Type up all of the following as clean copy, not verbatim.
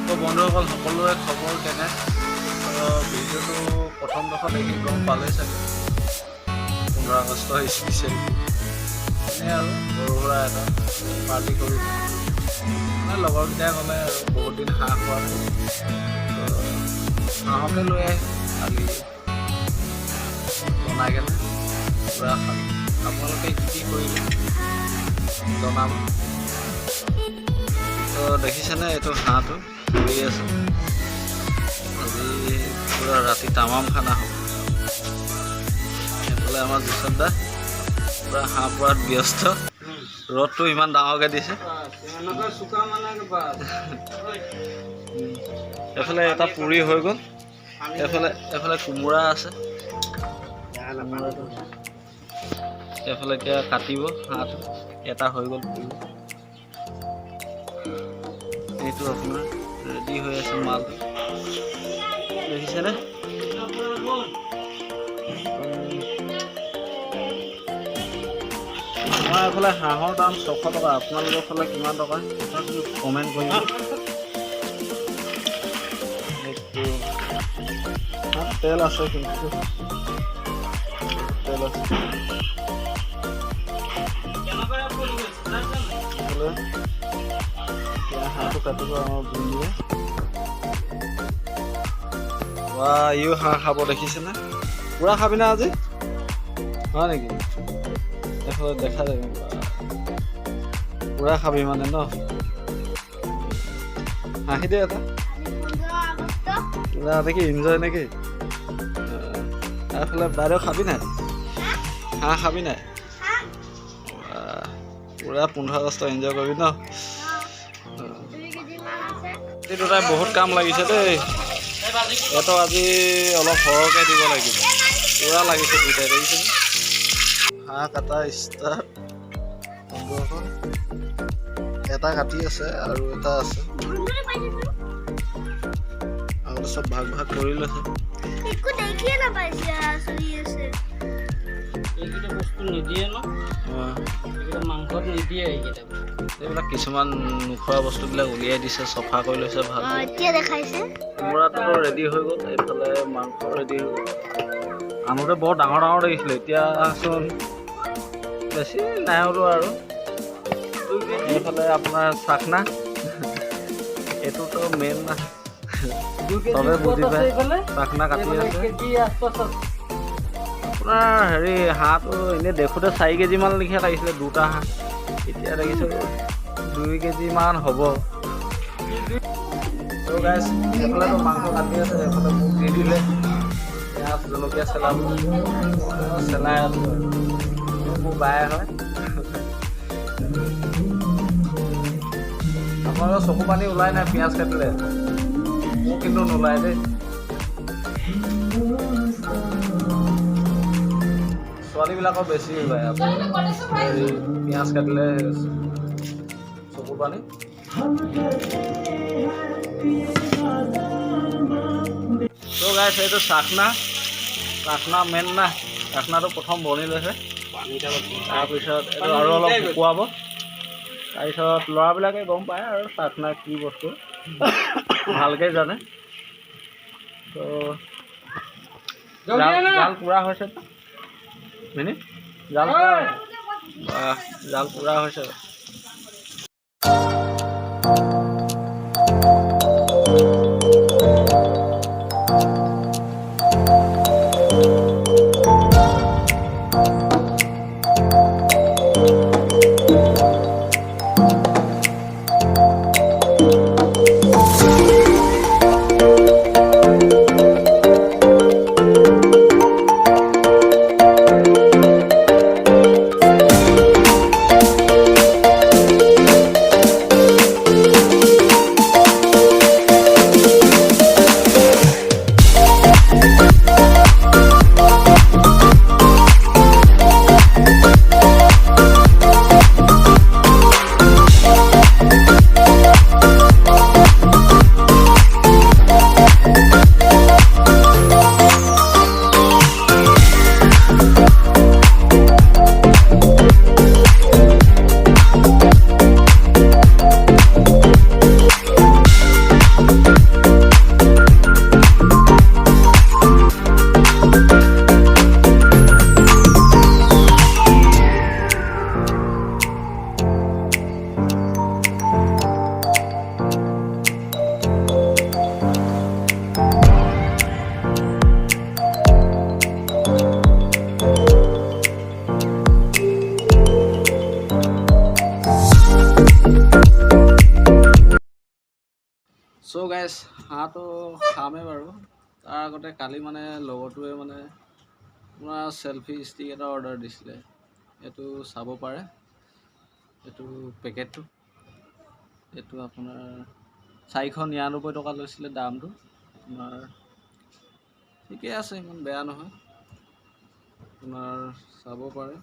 তো বন্ধুসকল সকলোৰে খবৰ কেনে? ভিডিঅ'টো প্ৰথম দফা দেখি গম পালেই চাগে 15 আগষ্ট স্পেচিয়েল এনেই আৰু সৰু সুৰা এটা পাৰ্টি কৰি লগৰকেইটাই ক'লে আৰু বহুত দিন হাঁহ খোৱা নাই, হাঁহকে লৈ আহি কালি বনাই কেনে পূৰা খালোঁ। আপোনালোকে কি কৰিলে জনাব। তো দেখিছেনে এইটো হাঁহটো ঘূৰি আছে। আজি পূৰা ৰাতি তামাম খানা হ'ব। সেইফালে আমাৰ জোচন দা পূৰা হাঁহ পোৱাত ব্যস্ত। ৰ'দটো ইমান ডাঙৰকৈ দিছে। এইফালে এটা পুৰি হৈ গ'ল। এফালে কোমোৰা আছে। এইফালে এতিয়া কাটিব হাঁহটো, এটা হৈ গ'ল পুৰি। এইটো আপোনাৰ ৰেডি হৈ আছে মালটো, দেখিছেনে? আমাৰ এইফালে হাঁহৰ দাম 600 টকা। আপোনালোকৰ ফালে কিমান টকা কমেণ্ট কৰিব। তেল আছে কিন্তু তেল আছে। হাঁহটো কাটিব আমাৰ বুলিয়ে। ইও হাঁহ খাব দেখিছেনে? পুৰা খাবি না আজি? হয় নেকি? দেখা যাব পুৰা খাবি মানে ন? হাঁহি দে এটা কি এনজয় নেকি? এইফালে বাইদেউ খাবি নাই? হাঁহ খাবি নাই? পুৰা 15 আগষ্ট এনজয় কৰিবি ন? এই দুটাই বহুত কাম লাগিছে দেই। এইটো আজি অলপ সৰহকৈ দিব লাগিব। পুৰা লাগিছে দুটাই, দেখিছে? হাঁহ কাটা ষ্টাৰ্ট। এটা কাটি আছে আৰু এটা আছে। আৰু চব ভাগ কৰি লৈছে। এইকেইটা বস্তু নিদিয়ে ন? মাংসত নিদিয়ে। এইবিলাক কিছুমান নোখোৱা বস্তুবিলাক উলিয়াই দিছে, চফা কৰি লৈছে ভাল। কোমোৰাটো ৰেডি হৈ গ'ল। এইফালে মাংস ৰেডি হৈ গ'ল। আনোতে বৰ ডাঙৰ দেখিছিলে, এতিয়াচোন বেছি নাই হ'লো আৰু। এইফালে আপোনাৰ চাকনা, এইটোতো মেইন না, চবে বুজি পায়। চাকনা কাটি আছে। আপোনাৰ হেৰি হাঁহটো এনেই দেখোঁতে 4 কেজিমান লিখীয়া লাগিছিলে দুটা হাঁহ, এতিয়া দেখিছোঁ 2 কেজিমান হ'ব। তো গাইছ, এইফালেতো মাংস কাটি আছে, এইফালে মোক দি দিলে পিঁয়াজ জলকীয়া চেলাই আছোঁ। মোৰ বায়ে হয়। আপোনালোকৰ চকু পানী ওলাই নাই পিঁয়াজ কাটিলে? মোৰ কিন্তু নোলায় দেই। ছোৱালীবিলাকৰ বেছি ওলায় হেৰি পিঁয়াজ কাটিলে চকু পানী। তো গাইছ, এইটো চাকনা মেইন না। চাকনাটো প্ৰথম বনি লৈছে, তাৰপিছত এইটো আৰু অলপ শুকুৱাব। তাৰপিছত ল'ৰাবিলাকে গম পায় আৰু চাকনা কি বস্তু, ভালকৈ জানে। তো জাল পুৰা হৈছে। জাল পুৰা হৈছে। চ' গাইজ হাঁহটো খামেই বাৰু। তাৰ আগতে কালি মানে লগৰটোৱে মানে আপোনাৰ চেলফি ষ্টিক এটা অৰ্ডাৰ দিছিলে। এইটো চাব পাৰে, এইটো পেকেটটো, এইটো আপোনাৰ 499 টকা লৈছিলে দামটো। আপোনাৰ ঠিকে আছে, ইমান বেয়া নহয়, আপোনাৰ চাব পাৰে।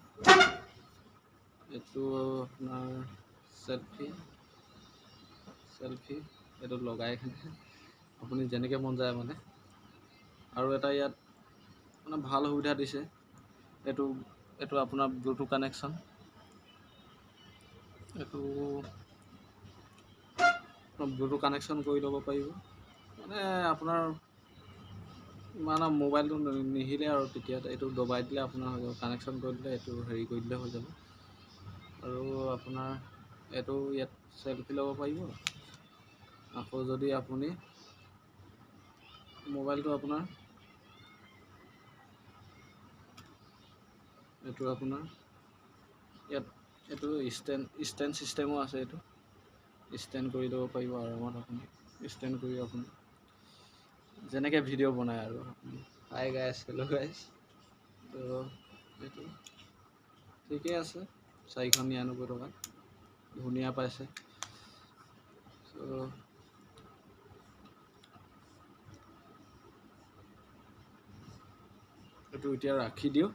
এইটো আপোনাৰ চেলফি এইটো লগাই কিনে আপুনি যেনেকৈ মন যায় মানে। আৰু এটা ইয়াত মানে ভাল সুবিধা দিছে, এইটো আপোনাৰ ব্লুটুথ কানেকশ্যন। এইটো ব্লুটুথ কানেকশ্যন কৰি ল'ব পাৰিব, মানে আপোনাৰ মানে মোবাইলটো নিহিলে আৰু তেতিয়া এইটো দবাই দিলে আপোনাৰ হৈ যাব, কানেকশ্যন কৰি দিলে এইটো হেৰি কৰি দিলে হৈ যাব। আৰু আপোনাৰ এইটো ইয়াত চেলফি ল'ব পাৰিব। আকৌ যদি আপুনি মোবাইলটো আপোনাৰ এইটো আপোনাৰ ইয়াত এইটো ষ্টেণ্ড ছিষ্টেমো আছে। এইটো ষ্টেণ্ড কৰি ল'ব পাৰিব আৰামত, আপুনি ষ্টেণ্ড কৰি আপুনি যেনেকৈ ভিডিঅ' বনায় আৰু আপুনি। হাই গাইছ, হেল্ল' গাইছ। তো এইটো ঠিকেই আছে, 499 টকাত ধুনীয়া পাইছে। চ' এইটো এতিয়া ৰাখি দিওঁ।